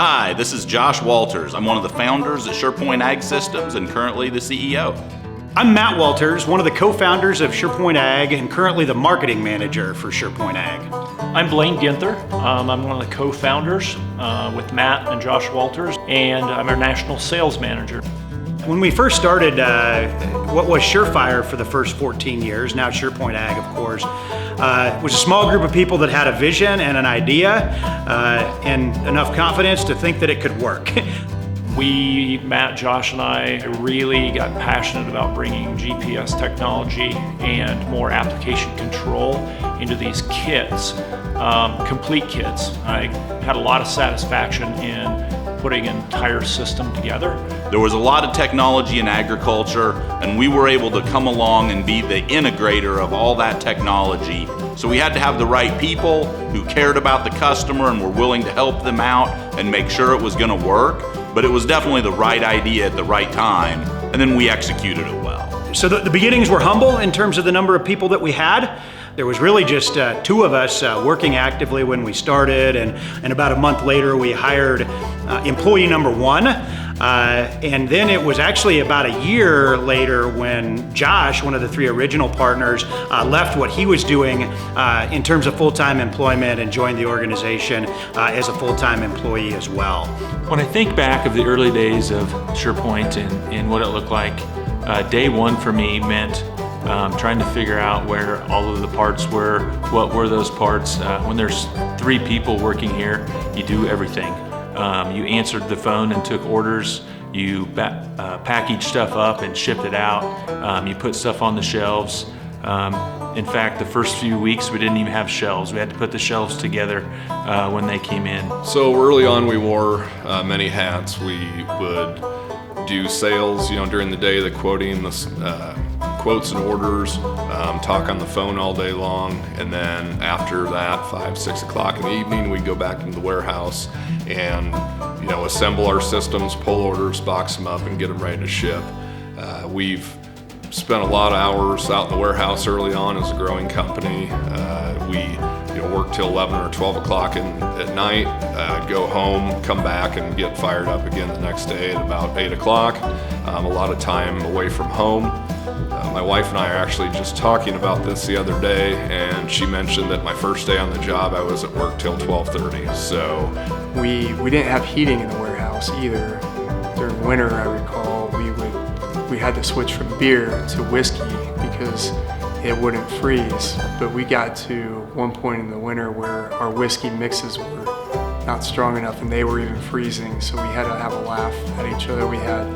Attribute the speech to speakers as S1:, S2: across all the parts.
S1: Hi, this is Josh Walters. I'm one of the founders at SurePoint Ag Systems and currently the CEO.
S2: I'm Matt Walters, one of the co-founders of SurePoint Ag and currently the marketing manager for SurePoint Ag.
S3: I'm Blaine Ginther. I'm one of the co-founders with Matt and Josh Walters, and I'm our national sales manager.
S2: When we first started what was Surefire for the first 14 years, now SurePoint Ag, of course, was a small group of people that had a vision and an idea and enough confidence to think that it could work.
S3: We, Matt, Josh, and I really got passionate about bringing GPS technology and more application control into these kits, complete kits. I had a lot of satisfaction in putting an entire system together.
S1: There was a lot of technology in agriculture, and we were able to come along and be the integrator of all that technology. So we had to have the right people who cared about the customer and were willing to help them out and make sure it was going to work. But it was definitely the right idea at the right time, and then we executed it well.
S2: So the beginnings were humble in terms of the number of people that we had. There was really just two of us working actively when we started, and about a month later we hired employee number one. And then it was actually about a year later when Josh, one of the three original partners, left what he was doing in terms of full-time employment and joined the organization as a full-time employee as well.
S4: When I think back of the early days of SurePoint and what it looked like, day one for me meant trying to figure out where all of the parts were, what were those parts. When there's three people working here, you do everything. You answered the phone and took orders. You packaged stuff up and shipped it out. You put stuff on the shelves. In fact, the first few weeks we didn't even have shelves. We had to put the shelves together when they came in.
S5: So early on we wore many hats. We would do sales, during the day, the quoting, the quotes and orders, talk on the phone all day long, and then after that, 5, 6 o'clock in the evening, we'd go back into the warehouse and assemble our systems, pull orders, box them up, and get them ready to ship. We've spent a lot of hours out in the warehouse early on as a growing company. We work till 11 or 12 o'clock at night, go home, come back and get fired up again the next day at about 8 o'clock. A lot of time away from home. My wife and I are actually just talking about this the other day, and she mentioned that my first day on the job I was at work till 12:30. So
S6: we didn't have heating in the warehouse either. During winter, I recall, we had to switch from beer to whiskey because it wouldn't freeze. But we got to one point in the winter where our whiskey mixes were not strong enough and they were even freezing, so we had to have a laugh at each other. We had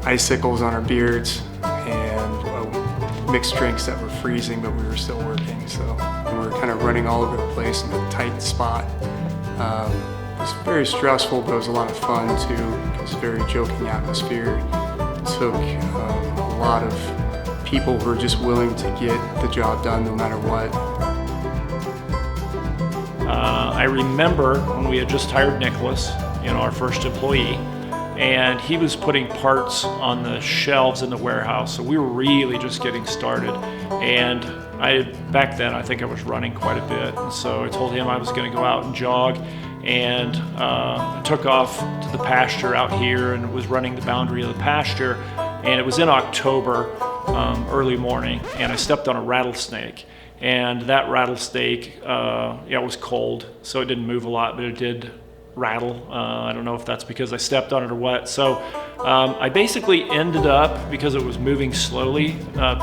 S6: icicles on our beards and mixed drinks that were freezing, but we were still working. So we were kind of running all over the place in a tight spot. It was very stressful, but it was a lot of fun too. It was a very joking atmosphere. It took a lot of people who were just willing to get the job done no matter what.
S3: I remember when we had just hired Nicholas, our first employee, and he was putting parts on the shelves in the warehouse, so we were really just getting started. And back then I think I was running quite a bit, and so I told him I was going to go out and jog, and I took off to the pasture out here and was running the boundary of the pasture, and it was in October, early morning, and I stepped on a rattlesnake. And that rattlesnake, it was cold, so it didn't move a lot, but it did rattle. I don't know if that's because I stepped on it or what. So I basically ended up, because it was moving slowly,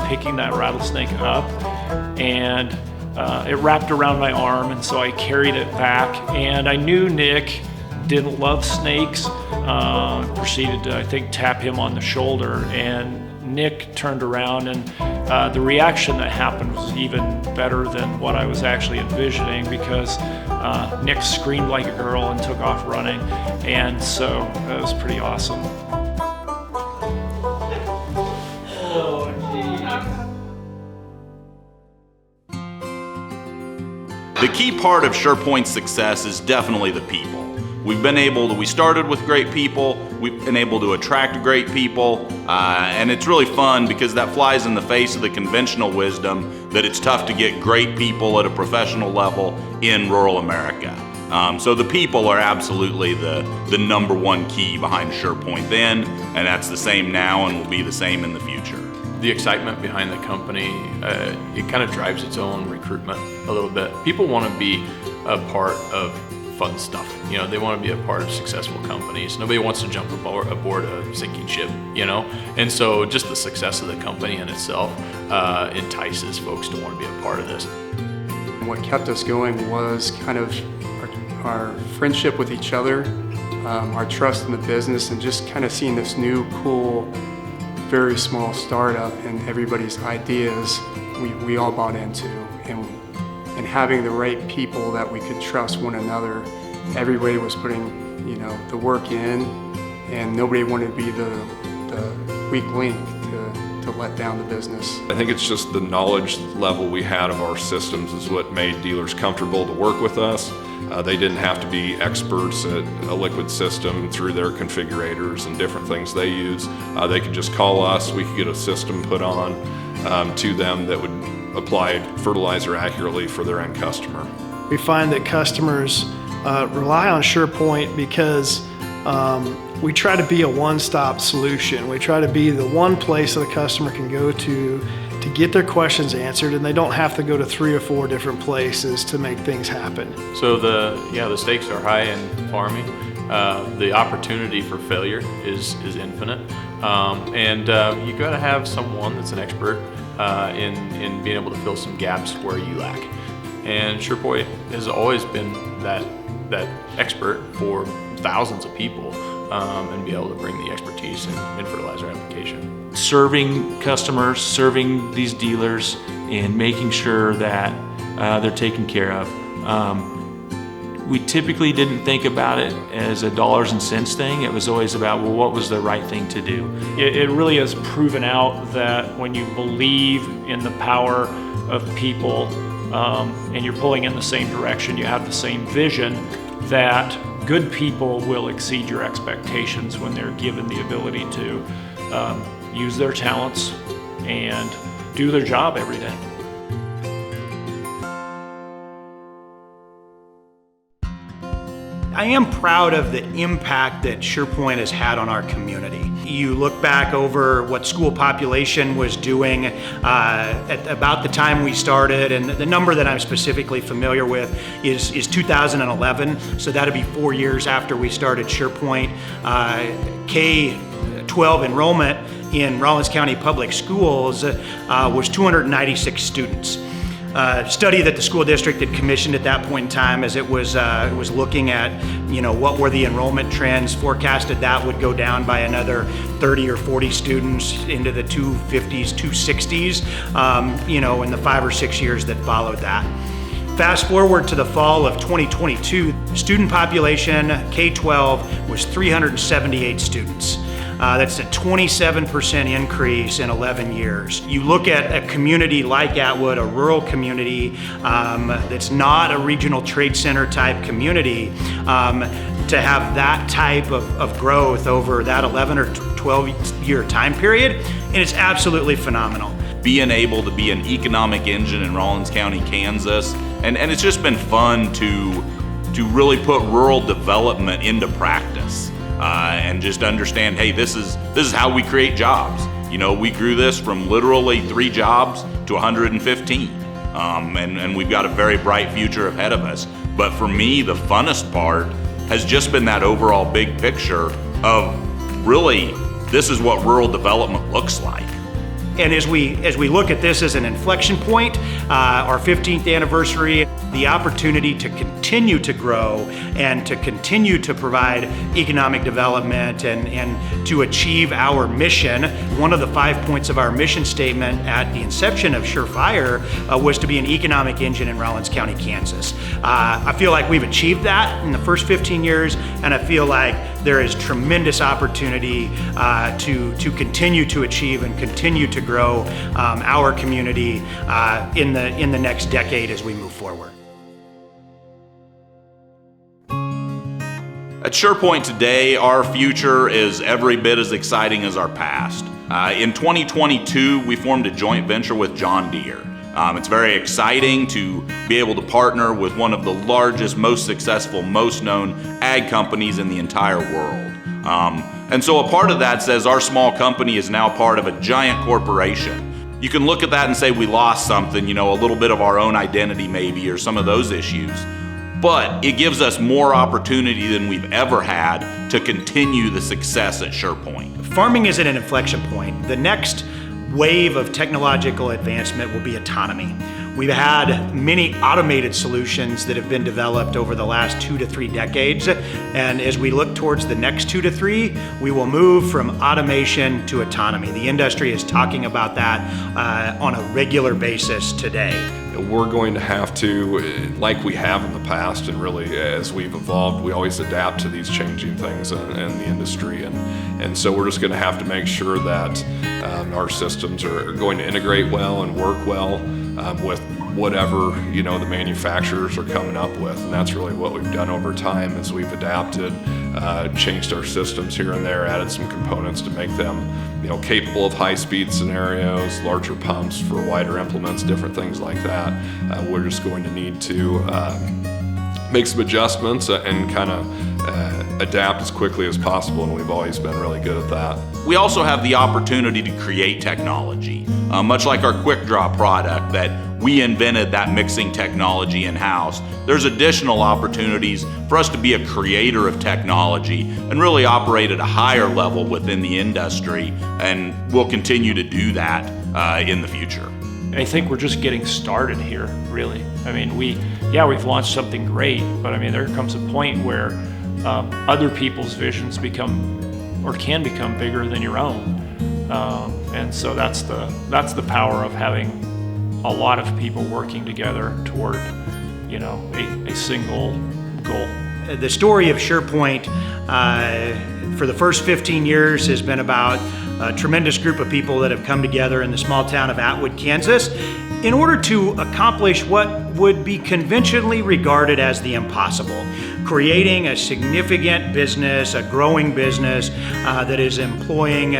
S3: picking that rattlesnake up, and it wrapped around my arm, and so I carried it back. And I knew Nick didn't love snakes. Proceeded to, I think, tap him on the shoulder, and Nick turned around, and the reaction that happened was even better than what I was actually envisioning, because Nick screamed like a girl and took off running, and so it was pretty awesome.
S1: The key part of SurePoint's success is definitely the people. We started with great people, we've been able to attract great people, and it's really fun because that flies in the face of the conventional wisdom that it's tough to get great people at a professional level in rural America. So the people are absolutely the number one key behind SurePoint then, and that's the same now and will be the same in the future.
S7: The excitement behind the company, it kind of drives its own recruitment a little bit. People want to be a part of fun stuff. You know, they want to be a part of successful companies. Nobody wants to jump aboard a sinking ship, you know? And so just the success of the company in itself entices folks to want to be a part of this.
S6: What kept us going was kind of our friendship with each other, our trust in the business, and just kind of seeing this new, cool, very small startup and everybody's ideas we all bought into. And having the right people that we could trust one another. Everybody was putting, you know, the work in, and nobody wanted to be the weak link to let down the business.
S5: I think it's just the knowledge level we had of our systems is what made dealers comfortable to work with us. They didn't have to be experts at a liquid system through their configurators and different things they use. They could just call us, we could get a system put on to them that would apply fertilizer accurately for their end customer.
S8: We find that customers rely on SurePoint because we try to be a one-stop solution. We try to be the one place that a customer can go to get their questions answered, and they don't have to go to 3 or 4 different places to make things happen.
S7: So the stakes are high in farming. The opportunity for failure is infinite, and you got to have someone that's an expert in being able to fill some gaps where you lack. And SurePoint has always been that expert for thousands of people, and be able to bring the expertise in fertilizer application.
S4: Serving customers, serving these dealers, and making sure that they're taken care of. We typically didn't think about it as a dollars and cents thing. It was always about, well, what was the right thing to do?
S3: It really has proven out that when you believe in the power of people and you're pulling in the same direction, you have the same vision, that good people will exceed your expectations when they're given the ability to use their talents and do their job every day.
S2: I am proud of the impact that SurePoint has had on our community. You look back over what school population was doing at about the time we started, and the number that I'm specifically familiar with is 2011, so that'd be 4 years after we started SurePoint. K-12 enrollment in Rollins County Public Schools was 296 students. Study that the school district had commissioned at that point in time, as it was looking at, you know, what were the enrollment trends, forecasted that would go down by another 30 or 40 students into the 250s, 260s, you know, in the 5 or 6 years that followed that. Fast forward to the fall of 2022, student population K-12 was 378 students. That's a 27% increase in 11 years. You look at a community like Atwood, a rural community that's not a regional trade center type community, to have that type of growth over that 11 or 12 year time period, and it's absolutely phenomenal.
S1: Being able to be an economic engine in Rollins County, Kansas, and it's just been fun to really put rural development into practice. And just understand, hey, this is how we create jobs. You know, we grew this from literally 3 jobs to 115, and we've got a very bright future ahead of us. But for me, the funnest part has just been that overall big picture of really, this is what rural development looks like.
S2: And as we look at this as an inflection point, our 15th anniversary, the opportunity to continue to grow and to continue to provide economic development and to achieve our mission. One of the 5 points of our mission statement at the inception of Surefire was to be an economic engine in Rollins County, Kansas. I feel like we've achieved that in the first 15 years, and I feel like there is tremendous opportunity to continue to achieve and continue to grow our community in the next decade as we move forward.
S1: At SurePoint today, our future is every bit as exciting as our past. In 2022, we formed a joint venture with John Deere. It's very exciting to be able to partner with one of the largest, most successful, most known ag companies in the entire world. And so a part of that says our small company is now part of a giant corporation. You can look at that and say we lost something, a little bit of our own identity maybe, or some of those issues. But it gives us more opportunity than we've ever had to continue the success at SurePoint.
S2: Farming is at an inflection point. The next wave of technological advancement will be autonomy. We've had many automated solutions that have been developed over the last 2 to 3 decades. And as we look towards the next 2 to 3, we will move from automation to autonomy. The industry is talking about that on a regular basis today.
S5: We're going to have to, like we have in the past, and really as we've evolved, we always adapt to these changing things in the industry. And so we're just going to have to make sure that our systems are going to integrate well and work well with whatever the manufacturers are coming up with. And that's really what we've done over time as we've adapted, changed our systems here and there, added some components to make them capable of high-speed scenarios, larger pumps for wider implements, different things like that. We're just going to need to make some adjustments and kind of adapt as quickly as possible, and we've always been really good at that.
S1: We also have the opportunity to create technology, much like our Quick Draw product that we invented that mixing technology in-house. There's additional opportunities for us to be a creator of technology and really operate at a higher level within the industry, and we'll continue to do that in the future.
S3: I think we're just getting started here, really. I mean, we've launched something great, but I mean, there comes a point where other people's visions can become bigger than your own. And so that's the power of having a lot of people working together toward, a single goal.
S2: The story of SurePoint for the first 15 years has been about a tremendous group of people that have come together in the small town of Atwood, Kansas, in order to accomplish what would be conventionally regarded as the impossible, creating a significant business, a growing business that is employing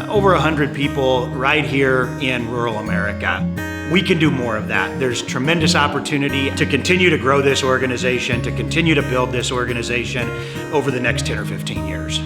S2: over 100 people right here in rural America. We can do more of that. There's tremendous opportunity to continue to grow this organization, to continue to build this organization over the next 10 or 15 years.